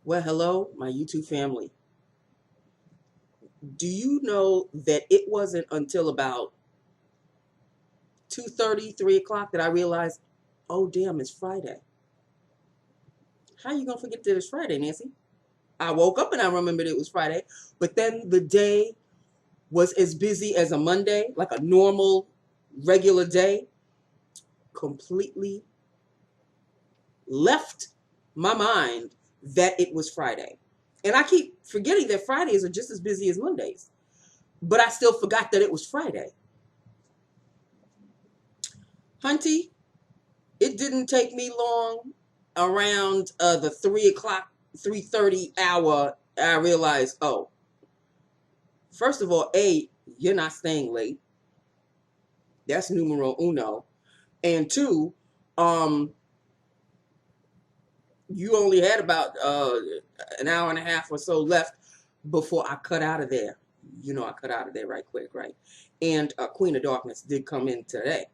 Well, hello, my YouTube family. Do you know that it wasn't until about 2:30, 3 o'clock that I realized, oh, damn, it's Friday. How you going to forget that it's Friday, Nancy? I woke up and I remembered it was Friday, but then the day was as busy as a Monday, like a normal, regular day, completely left my mind that it was Friday. And I keep forgetting that Fridays are just as busy as Mondays, but I still forgot that it was Friday. Hunty, it didn't take me long. Around the 3 o'clock, 3:30 hour, I realized, oh, first of all, A, you're not staying late. That's numero uno. And two, um, you only had about an hour and a half or so left before I cut out of there. You know, I cut out of there right quick, right? And Queen of Darkness did come in today.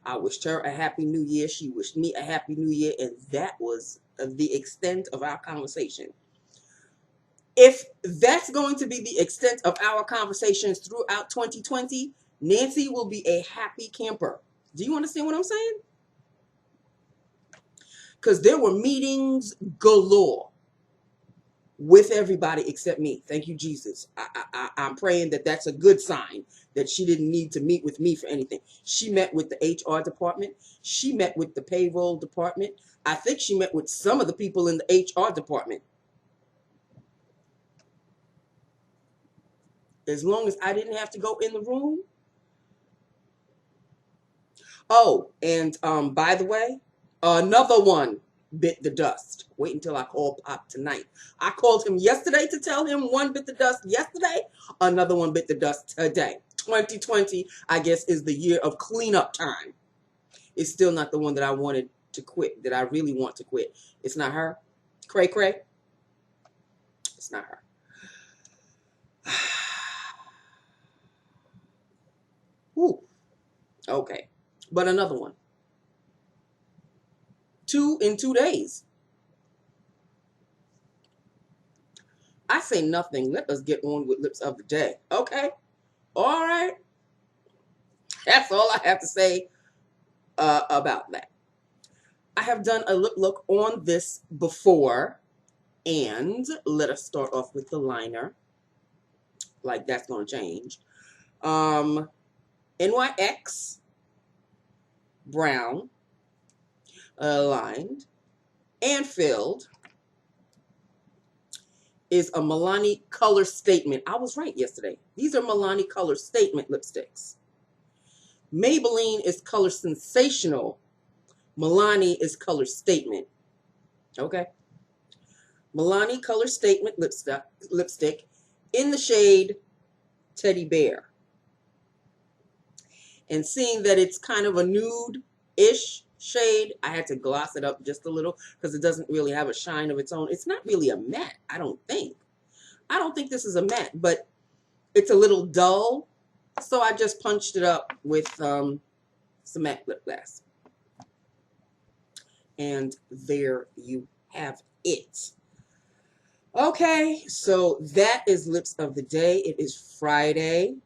I wished her a happy new year. She wished me a happy new year. And that was the extent of our conversation. If that's going to be the extent of our conversations throughout 2020, Nancy will be a happy camper. Do you understand what I'm saying? Because there were meetings galore with everybody except me. Thank you, Jesus. I'm praying that that's a good sign, that she didn't need to meet with me for anything. She met with the HR department. She met with the payroll department. I think she met with some of the people in the HR department. As long as I didn't have to go in the room. Oh, and by the way, another one bit the dust. Wait until I call Pop tonight. I called him yesterday to tell him one bit the dust yesterday. Another one bit the dust today. 2020, I guess, is the year of cleanup time. It's still not the one that I wanted to quit, that I really want to quit. It's not her. Cray cray. It's not her. Ooh. Okay. But another one. 2 in 2 days. I say nothing. Let us get on with lips of the day. Okay? All right. That's all I have to say about that. I have done a look on this before. And let us start off with the liner. Like that's going to change. NYX brown, lined and filled, is a Milani Color Statement. I was right yesterday. These are Milani Color Statement lipsticks. Maybelline is Color Sensational. Milani is Color Statement. Okay? Milani Color Statement lipstick in the shade Teddy Bear. And seeing that it's kind of a nude-ish shade, I had to gloss it up just a little because it doesn't really have a shine of its own. It's not really a matte, I don't think. I don't think this is a matte, but it's a little dull. So I just punched it up with some matte lip gloss. And there you have it. Okay, so that is lips of the day. It is Friday.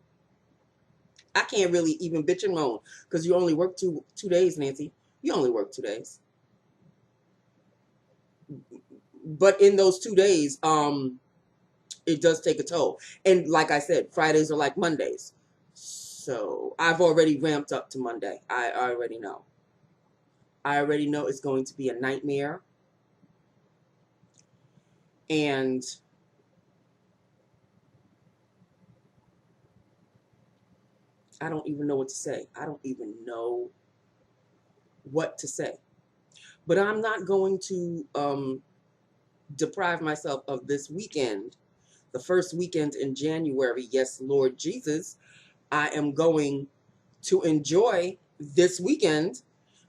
I can't really even bitch and moan because you only work two days, Nancy. You only work 2 days. But in those 2 days, it does take a toll. And like I said, Fridays are like Mondays. So I've already ramped up to Monday. I already know. I already know it's going to be a nightmare. And I don't even know what to say. I don't even know what to say. But I'm not going to deprive myself of this weekend. The first weekend in January, yes, Lord Jesus, I am going to enjoy this weekend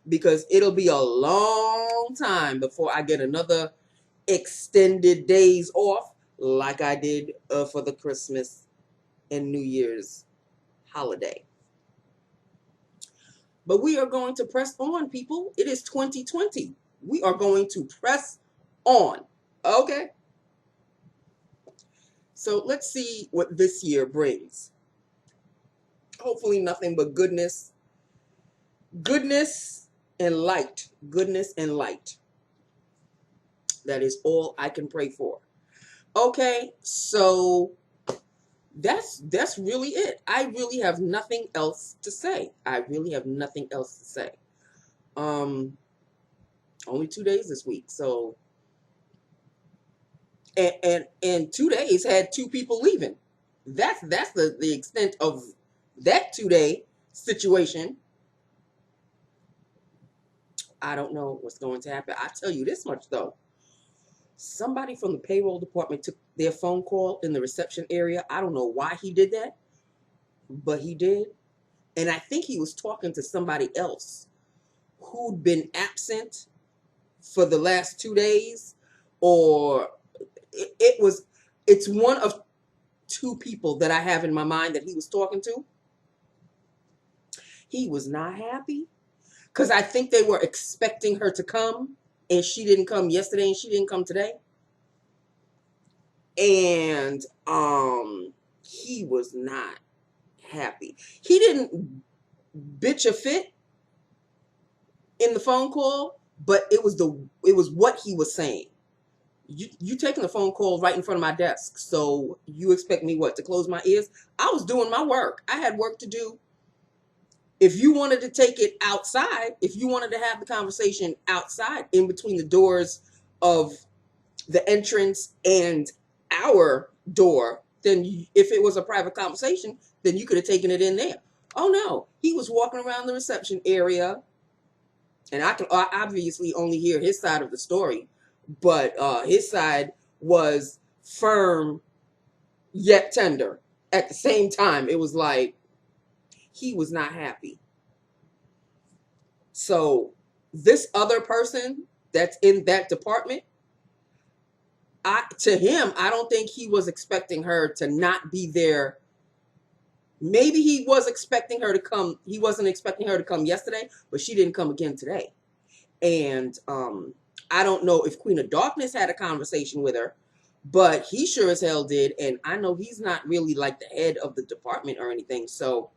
because it'll be a long time before I get another extended days off like I did for the Christmas and New Year's holiday. But we are going to press on, people. It is 2020. We are going to press on. Okay? So let's see what this year brings. Hopefully nothing but goodness. Goodness and light. Goodness and light. That is all I can pray for. Okay, so that's really it. I really have nothing else to say. I really have nothing else to say. Only 2 days this week, so and 2 days had 2 people leaving. That's the extent of that 2-day situation. I don't know what's going to happen. I tell you this much though. Somebody from the payroll department took their phone call in the reception area. I don't know why he did that, but he did. And I think he was talking to somebody else who'd been absent for the last 2 days, or it's one of 2 people that I have in my mind that he was talking to. He was not happy because I think they were expecting her to come, and she didn't come yesterday and she didn't come today. And he was not happy. He didn't bitch a fit in the phone call, but it was what he was saying. You taking the phone call right in front of my desk, so you expect me what, to close my ears? I was doing my work. I had work to do. If you wanted to take it outside, if you wanted to have the conversation outside in between the doors of the entrance and our door, then if it was a private conversation, then you could have taken it in there. Oh no, he was walking around the reception area, and I can obviously only hear his side of the story, but his side was firm yet tender. At the same time, it was like he was not happy. So this other person that's in that department, to him, I don't think he was expecting her to not be there. Maybe he was expecting her to come. He wasn't expecting her to come yesterday, but she didn't come again today. And I don't know if Queen of Darkness had a conversation with her, but he sure as hell did. And I know he's not really like the head of the department or anything. So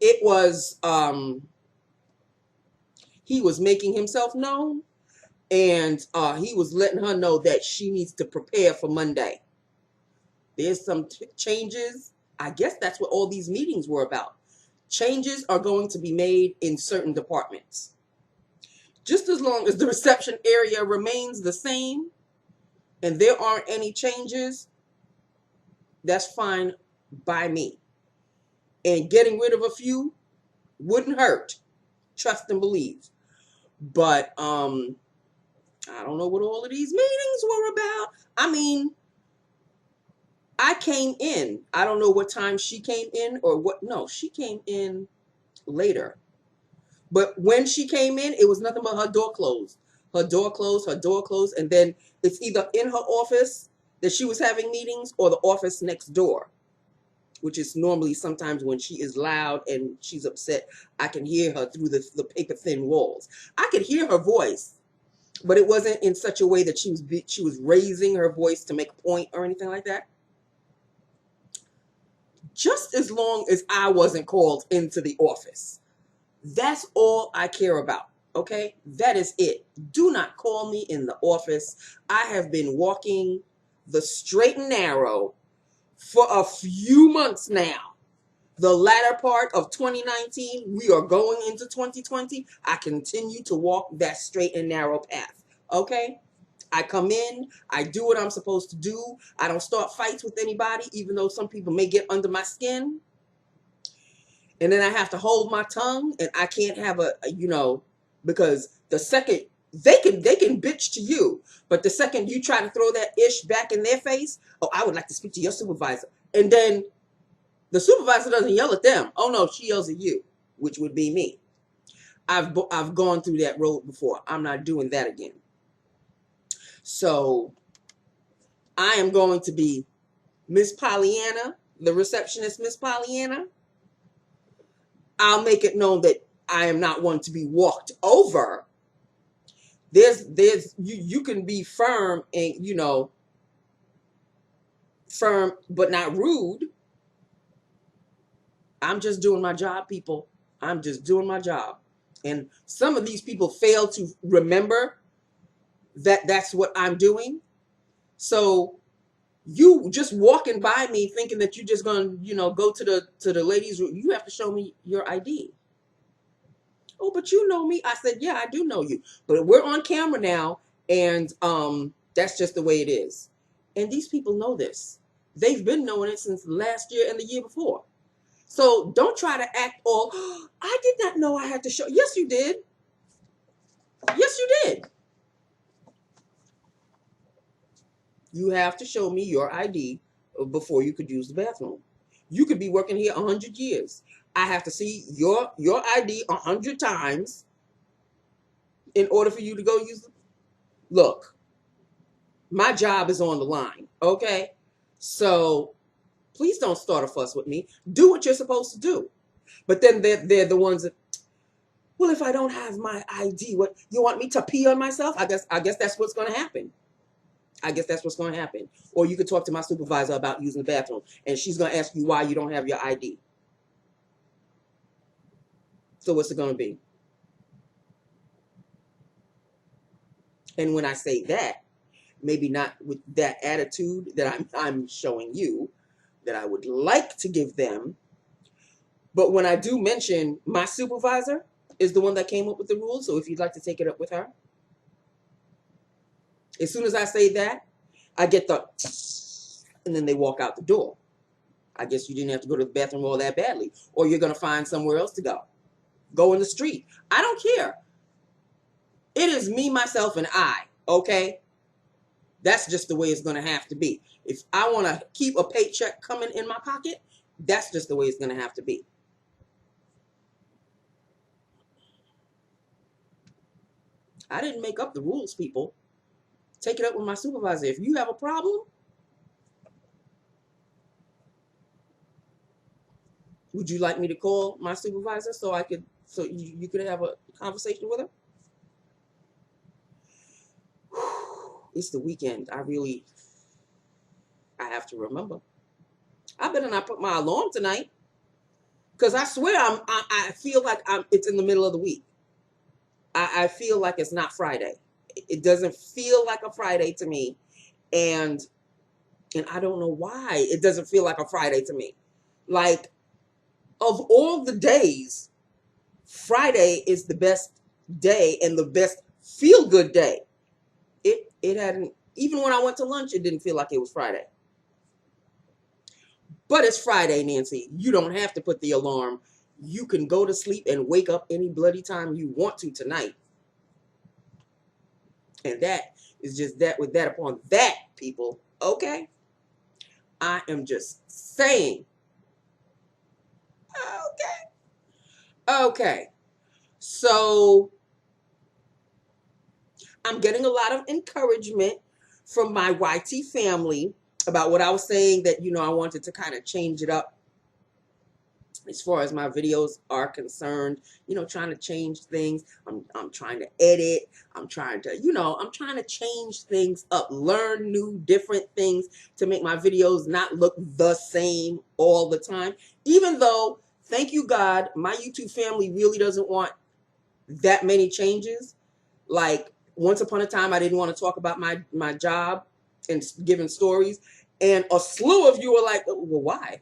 it was, he was making himself known, and he was letting her know that she needs to prepare for Monday. There's some changes. I guess that's what all these meetings were about. Changes are going to be made in certain departments. Just as long as the reception area remains the same and there aren't any changes, that's fine by me. And getting rid of a few wouldn't hurt. Trust and believe. But I don't know what all of these meetings were about. I mean, I came in. I don't know what time she came in or what. No, she came in later. But when she came in, it was nothing but her door closed. Her door closed, her door closed. And then it's either in her office that she was having meetings or the office next door, which is normally sometimes when she is loud and she's upset. I can hear her through the paper thin walls. I could hear her voice, but it wasn't in such a way that she was raising her voice to make a point or anything like that. Just as long as I wasn't called into the office. That's all I care about, okay? That is it. Do not call me in the office. I have been walking the straight and narrow for a few months now. The latter part of 2019, we are going into 2020. I continue to walk that straight and narrow path, okay? I come in, I do what I'm supposed to do. I don't start fights with anybody, even though some people may get under my skin. And then I have to hold my tongue, and I can't have because the second they can bitch to you, but the second you try to throw that ish back in their face, oh, I would like to speak to your supervisor. And then the supervisor doesn't yell at them. Oh no, she yells at you, which would be me. I've gone through that road before. I'm not doing that again. So I am going to be Miss Pollyanna, the receptionist, Miss Pollyanna. I'll make it known that I am not one to be walked over. You can be firm and firm, but not rude. I'm just doing my job, people. I'm just doing my job. And some of these people fail to remember that that's what I'm doing. So you just walking by me thinking that you're just going to, go to the ladies' room, you have to show me your ID. Oh, but you know me. I said, yeah, I do know you. But we're on camera now, and that's just the way it is. And these people know this. They've been knowing it since last year and the year before. So don't try to act all, oh, I did not know I had to show. Yes, you did. Yes, you did. You have to show me your ID before you could use the bathroom. You could be working here 100 years. I have to see your ID 100 times in order for you to go use it. Look, my job is on the line, okay? So please don't start a fuss with me. Do what you're supposed to do. But then they're the ones that, well, if I don't have my ID, what, you want me to pee on myself? I guess that's what's going to happen. I guess that's what's going to happen. Or you could talk to my supervisor about using the bathroom, and she's going to ask you why you don't have your ID. So what's it going to be? And when I say that, maybe not with that attitude that I'm showing you, that I would like to give them, but when I do mention my supervisor is the one that came up with the rules, so if you'd like to take it up with her. As soon as I say that, I get the, and then they walk out the door. I guess you didn't have to go to the bathroom all that badly, or you're going to find somewhere else to go. Go in the street. I don't care. It is me, myself, and I, okay? That's just the way it's going to have to be. If I want to keep a paycheck coming in my pocket, that's just the way it's going to have to be. I didn't make up the rules, people. Take it up with my supervisor. If you have a problem, would you like me to call my supervisor so you could have a conversation with her? It's the weekend. I have to remember. I better not put my alarm tonight, because I swear I feel like it's in the middle of the week. I feel like it's not Friday. It doesn't feel like a Friday to me, and I don't know why it doesn't feel like a Friday to me. Like, of all the days, Friday is the best day and the best feel-good day. It hadn't, even when I went to lunch, it didn't feel like it was Friday. But it's Friday, Nancy. You don't have to put the alarm. You can go to sleep and wake up any bloody time you want to tonight. And that is just that with that upon that, people. Okay? I am just saying. Okay. So I'm getting a lot of encouragement from my YT family about what I was saying, that, I wanted to kind of change it up as far as my videos are concerned, trying to change things. I'm trying to edit. I'm trying to change things up, learn new, different things to make my videos not look the same all the time. Even though, thank you, God, my YouTube family really doesn't want that many changes. Like, once upon a time, I didn't want to talk about my job and giving stories. And a slew of you are like, well, why?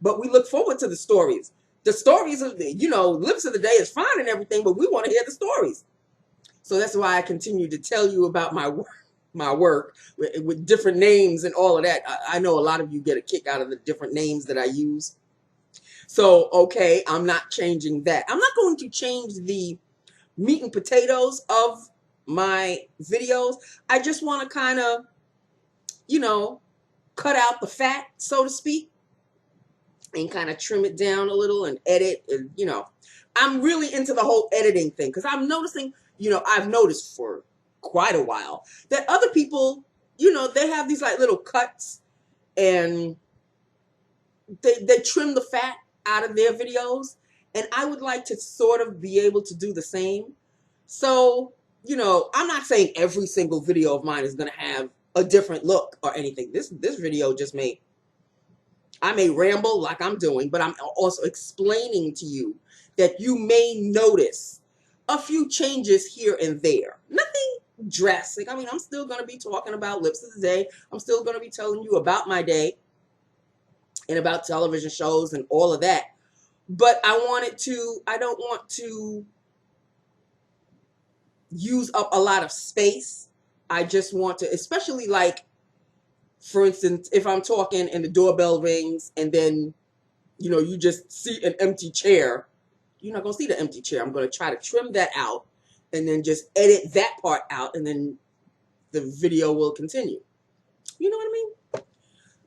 But we look forward to the stories. The stories of, lips of the day is fine and everything, but we want to hear the stories. So that's why I continue to tell you about my work with different names and all of that. I know a lot of you get a kick out of the different names that I use. So, okay, I'm not changing that. I'm not going to change the meat and potatoes of my videos. I just want to kind of, cut out the fat, so to speak, and kind of trim it down a little and edit. And, I'm really into the whole editing thing, because I'm noticing, I've noticed for quite a while that other people, they have these like little cuts, and they trim the fat out of their videos. And I would like to sort of be able to do the same. So, I'm not saying every single video of mine is going to have a different look or anything. This video just I may ramble like I'm doing, but I'm also explaining to you that you may notice a few changes here and there. Nothing drastic. I mean, I'm still going to be talking about lips of the day. I'm still going to be telling you about my day and about television shows and all of that. But I don't want to use up a lot of space. I just want to, especially like, for instance, if I'm talking and the doorbell rings and then, you know, you just see an empty chair, you're not going to see the empty chair. I'm going to try to trim that out and then just edit that part out, and then the video will continue. You know what I mean?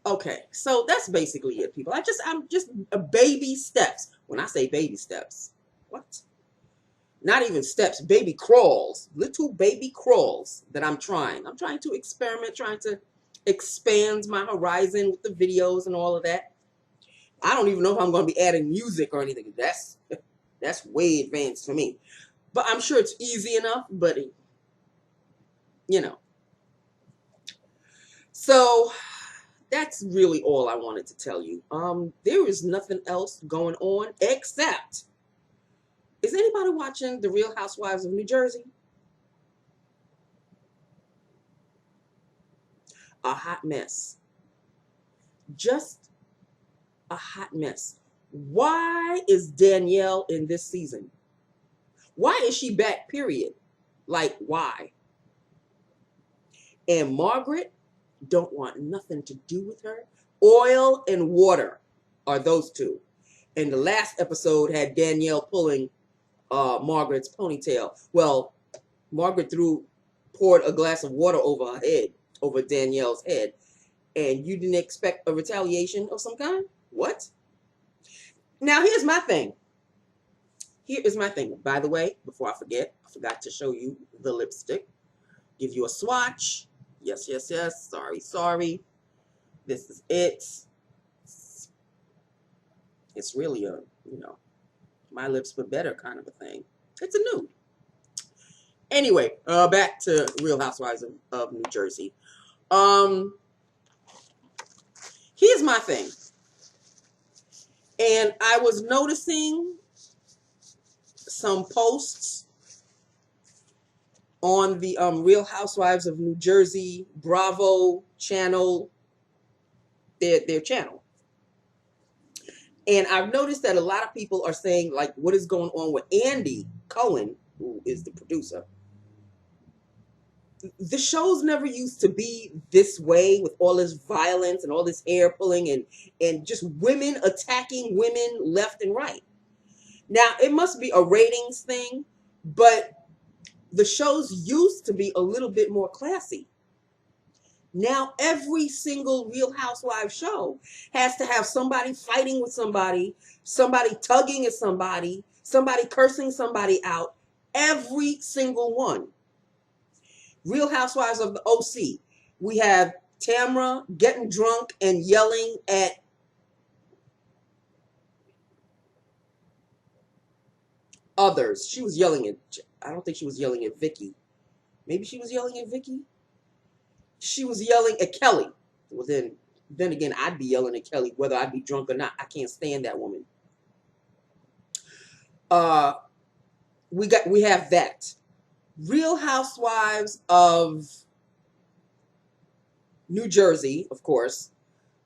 Okay, so that's basically it, people. I'm just baby steps. When I say baby steps, what? Not even steps, baby crawls, little baby crawls that I'm trying. I'm trying to experiment, trying to expand my horizon with the videos and all of that. I don't even know if I'm going to be adding music or anything. That's way advanced for me. But I'm sure it's easy enough, but you know. So that's really all I wanted to tell you. There is nothing else going on except, is anybody watching The Real Housewives of New Jersey? A hot mess. Just a hot mess. Why is Danielle in this season? Why is she back, period? Like, why? And Margaret don't want nothing to do with her. Oil and water are those two. And the last episode had Danielle pulling Margaret's ponytail. Well, Margaret poured a glass of water over her head, over Danielle's head. And you didn't expect a retaliation of some kind? What? Now, here's my thing. Here is my thing. By the way, before I forget, I forgot to show you the lipstick. Give you a swatch. Yes, yes, yes. Sorry, sorry. This is it. It's really a, you know, my lips but better kind of a thing. It's a nude. Anyway, back to Real Housewives of New Jersey. Here's my thing. And I was noticing some posts on the Real Housewives of New Jersey Bravo channel, their channel. And I've noticed that a lot of people are saying, like, what is going on with Andy Cohen, who is the producer? The shows never used to be this way, with all this violence and all this hair pulling and just women attacking women left and right. Now, it must be a ratings thing, but the shows used to be a little bit more classy. Now, every single Real Housewives show has to have somebody fighting with somebody, somebody tugging at somebody, somebody cursing somebody out. Every single one. Real Housewives of the OC. We have Tamra getting drunk and yelling at others. She was yelling at, I don't think she was yelling at Vicky. Maybe she was yelling at Vicky. She was yelling at Kelly. Well, then again, I'd be yelling at Kelly whether I'd be drunk or not. I can't stand that woman. We have that. Real Housewives of New Jersey, of course.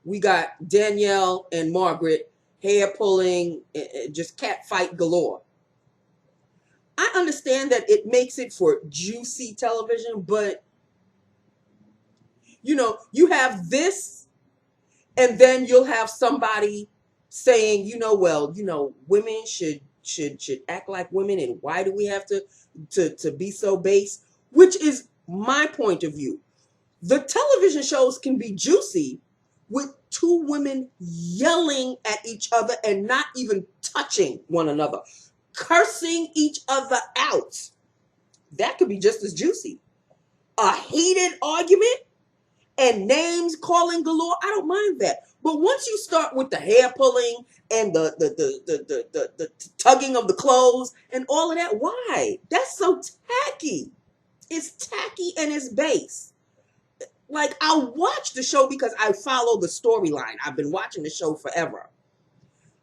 We got Danielle and Margaret, hair pulling, just cat fight galore. I understand that it makes it for juicy television, but you know, you have this, and then you'll have somebody saying, you know, well, you know, women should act like women, and why do we have to be so base? Which is my point of view. The television shows can be juicy with two women yelling at each other and not even touching one another, cursing each other out. That could be just as juicy. A heated argument and names calling galore, I don't mind that. But once you start with the hair pulling and the tugging of the clothes and all of that, why? That's so tacky. It's tacky and it's base. Like, I'll watch the show because I follow the storyline. I've been watching the show forever.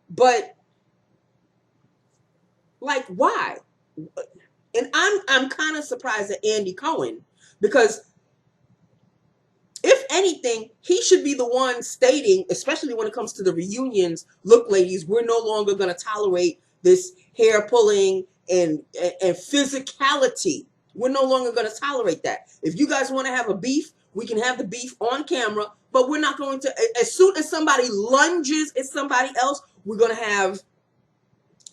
But, like, why? And I'm kind of surprised at Andy Cohen, because if anything, he should be the one stating, especially when it comes to the reunions, look, ladies, we're no longer going to tolerate this hair pulling and physicality. We're no longer going to tolerate that. If you guys want to have a beef, we can have the beef on camera, but we're not going to, as soon as somebody lunges at somebody else, we're going to have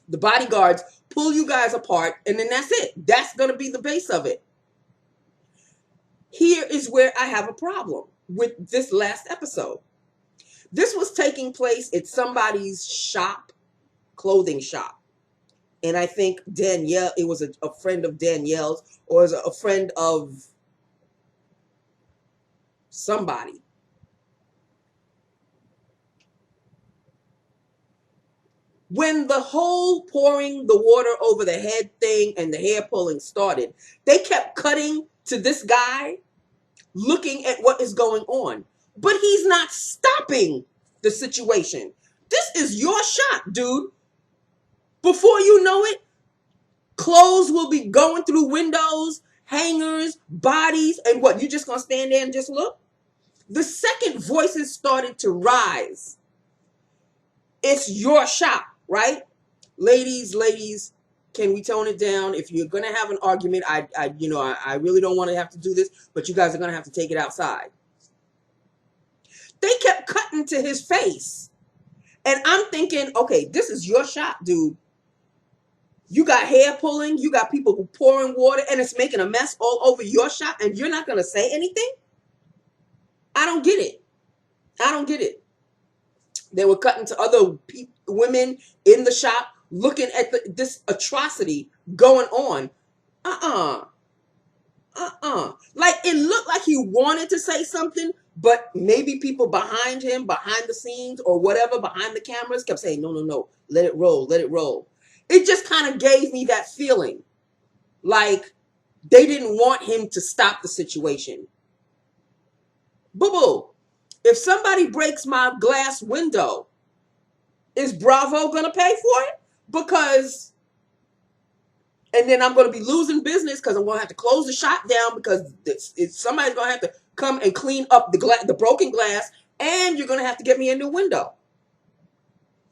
the bodyguards pull you guys apart, and then that's it. That's going to be the base of it. Here is where I have a problem with this last episode. This was taking place at somebody's shop, clothing shop. And I think Danielle, it was a friend of Danielle's, or was a friend of somebody. When the whole pouring the water over the head thing and the hair pulling started, they kept cutting to this guy looking at what is going on. But he's not stopping the situation. This is your shot, dude. Before you know it, clothes will be going through windows, hangers, bodies, and what? You just gonna stand there and just look? The second voices started to rise. It's your shop, right? Ladies, can we tone it down? If you're gonna have an argument, I really don't want to have to do this, but you guys are gonna have to take it outside. They kept cutting to his face. And I'm thinking, okay, this is your shop, dude. You got hair pulling, you got people pouring water, and it's making a mess all over your shop, and you're not gonna say anything? I don't get it. I don't get it. They were cutting to other women in the shop looking at this atrocity going on. Like, it looked like he wanted to say something, but maybe people behind him, behind the scenes or whatever, behind the cameras kept saying, no, let it roll, let it roll. It just kind of gave me that feeling like they didn't want him to stop the situation. Boo-boo. If somebody breaks my glass window, is Bravo going to pay for it? Because, and then I'm going to be losing business because I'm going to have to close the shop down because somebody's going to have to come and clean up the broken glass, and you're going to have to get me a new window.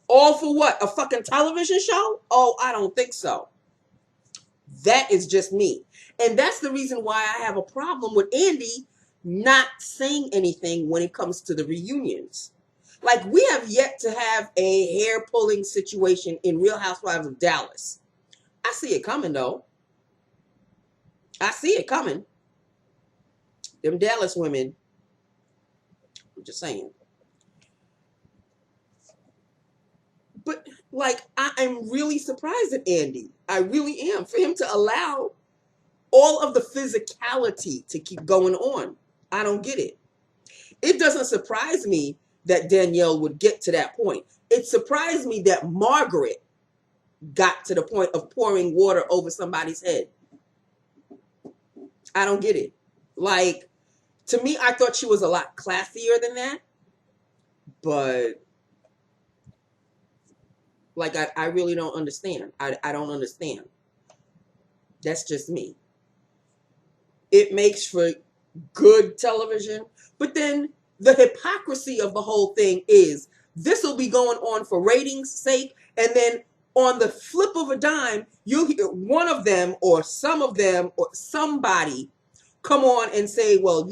All for what? A fucking television show? Oh, I don't think so. That is just me. And that's the reason why I have a problem with Andy not saying anything when it comes to the reunions. Like, we have yet to have a hair pulling situation in Real Housewives of Dallas. I see it coming, though. I see it coming. Them Dallas women. I'm just saying. But, like, I am really surprised at Andy. I really am. For him to allow all of the physicality to keep going on. I don't get it. It doesn't surprise me that Danielle would get to that point. It surprised me that Margaret got to the point of pouring water over somebody's head. I don't get it. Like, to me, I thought she was a lot classier than that. But, like, I really don't understand. I don't understand. That's just me. It makes for good television. But then the hypocrisy of the whole thing is this will be going on for ratings' sake. And then on the flip of a dime, you'll hear one of them or some of them or somebody come on and say, well,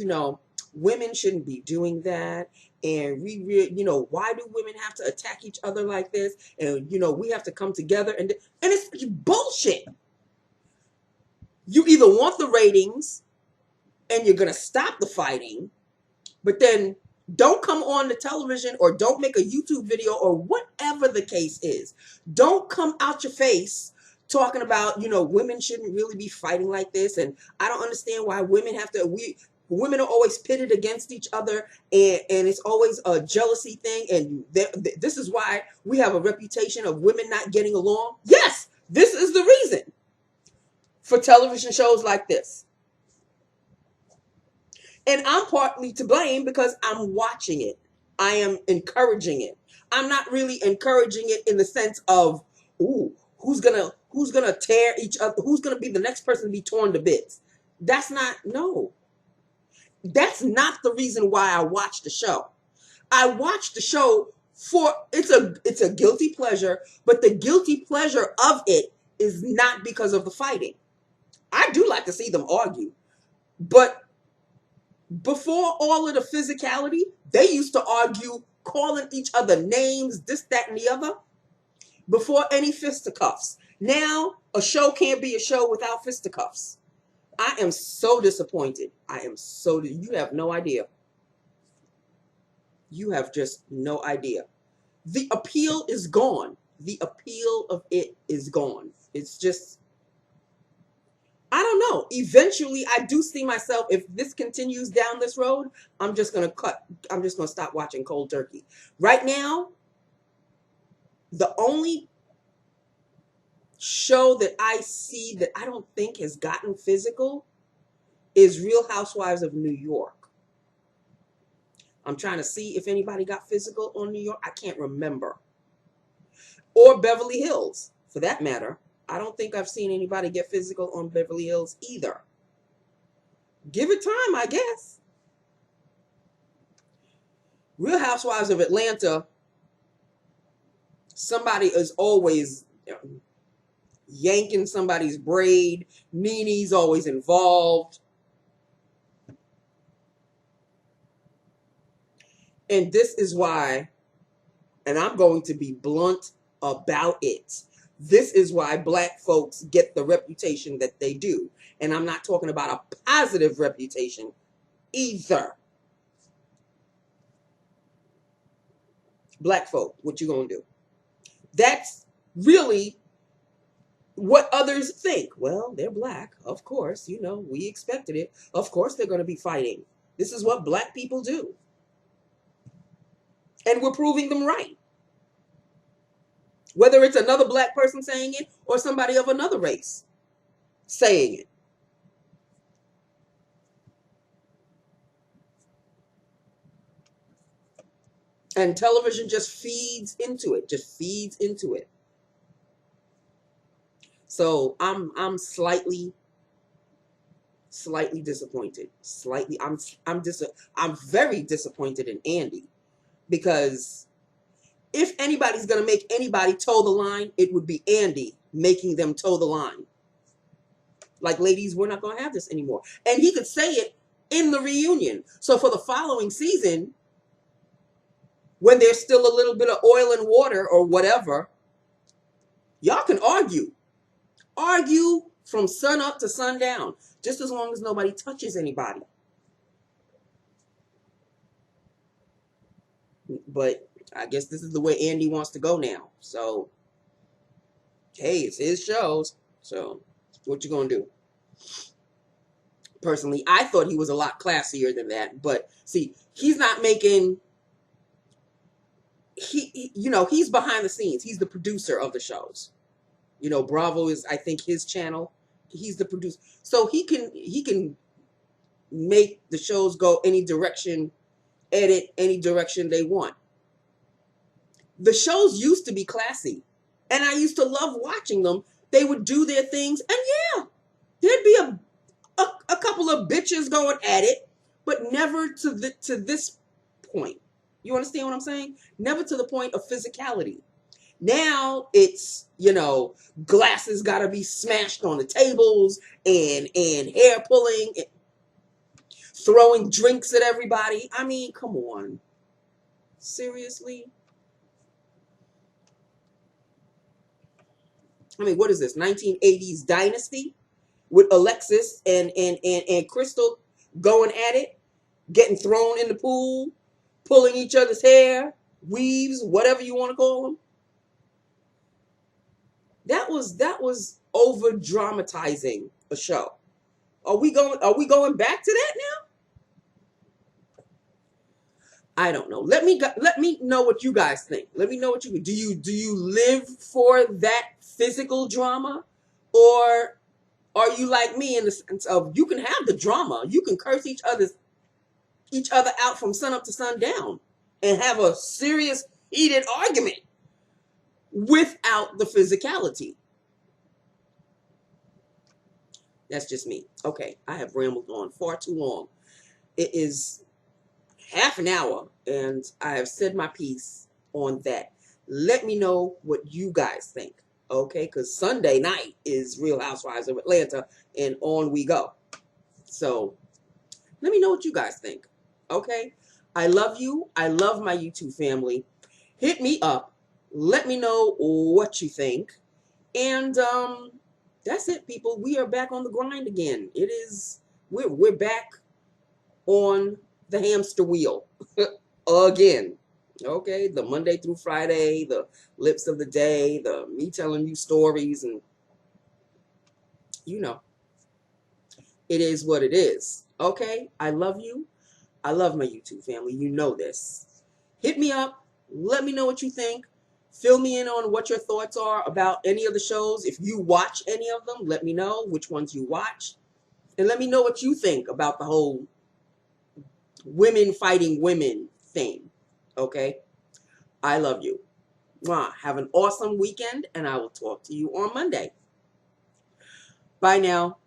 women shouldn't be doing that. And why do women have to attack each other like this? And, we have to come together. And it's bullshit. You either want the ratings and you're going to stop the fighting, but then don't come on the television or don't make a YouTube video or whatever the case is. Don't come out your face talking about, women shouldn't really be fighting like this. And I don't understand why women women are always pitted against each other, and it's always a jealousy thing. And this is why we have a reputation of women not getting along. Yes, this is the reason for television shows like this. And I'm partly to blame because I'm watching it. I am encouraging it. I'm not really encouraging it in the sense of, ooh, who's gonna tear each other, who's gonna be the next person to be torn to bits. That's not, no. That's not the reason why I watch the show. I watch the show for it's a guilty pleasure, but the guilty pleasure of it is not because of the fighting. I do like to see them argue, but before all of the physicality, they used to argue, calling each other names, this, that, and the other, before any fisticuffs. Now, a show can't be a show without fisticuffs. I am so disappointed. You have no idea. You have just no idea. The appeal is gone. The appeal of it is gone. It's just, I don't know. Eventually, I do see myself, if this continues down this road, I'm just going to stop watching cold turkey. Right now, the only show that I see that I don't think has gotten physical is Real Housewives of New York. I'm trying to see if anybody got physical on New York. I can't remember. Or Beverly Hills, for that matter. I don't think I've seen anybody get physical on Beverly Hills either. Give it time, I guess. Real Housewives of Atlanta, somebody is always yanking somebody's braid. Nene's always involved. And this is why, and I'm going to be blunt about it, this is why black folks get the reputation that they do. And I'm not talking about a positive reputation either. Black folk, what you gonna do? That's really what others think. Well, they're black, of course, you know, we expected it. Of course they're gonna be fighting. This is what black people do. And we're proving them right. Whether it's another black person saying it or somebody of another race saying it. And television just feeds into it, So I'm slightly disappointed. I'm very disappointed in Andy, because if anybody's going to make anybody toe the line, it would be Andy making them toe the line. Like, ladies, we're not going to have this anymore. And he could say it in the reunion. So for the following season, when there's still a little bit of oil and water or whatever, y'all can argue. Argue from sun up to sundown, just as long as nobody touches anybody. But I guess this is the way Andy wants to go now. So, hey, it's his shows. So, what you gonna do? Personally, I thought he was a lot classier than that. But see, he's not making. You know, he's behind the scenes. He's the producer of the shows. You know, Bravo is, I think, his channel. He's the producer, so he can make the shows go any direction, edit any direction they want. The shows used to be classy, and I used to love watching them. They would do their things, and yeah, there'd be a couple of bitches going at it, but never to this point. You understand what I'm saying? Never to the point of physicality. Now it's, you know, glasses got to be smashed on the tables and hair pulling, and throwing drinks at everybody. I mean, come on. Seriously? I mean, what is this? 1980s Dynasty with Alexis and Crystal going at it, getting thrown in the pool, pulling each other's hair, weaves, whatever you want to call them. That was over dramatizing a show. Are we going back to that now? I don't know. Let me know what you guys think. Let me know what you do. You live for that physical drama, or are you like me in the sense of you can have the drama, you can curse each other's each other out from sun up to sundown and have a serious heated argument without the physicality. That's just me. Okay, I have rambled on far too long. It is half an hour, and I have said my piece on that. Let me know what you guys think, okay? Because Sunday night is Real Housewives of Atlanta, and on we go. So let me know what you guys think, okay? I love you. I love my YouTube family. Hit me up. Let me know what you think. And that's it, people. We are back on the grind again. It is, we're back on the hamster wheel again. Okay, the Monday through Friday, the lips of the day, the me telling you stories, and you know, it is what it is. Okay, I love you. I love my YouTube family. You know this. Hit me up. Let me know what you think. Fill me in on what your thoughts are about any of the shows. If you watch any of them, let me know which ones you watch. And let me know what you think about the whole women fighting women thing. Okay? I love you. Mwah. Have an awesome weekend, and I will talk to you on Monday. Bye now.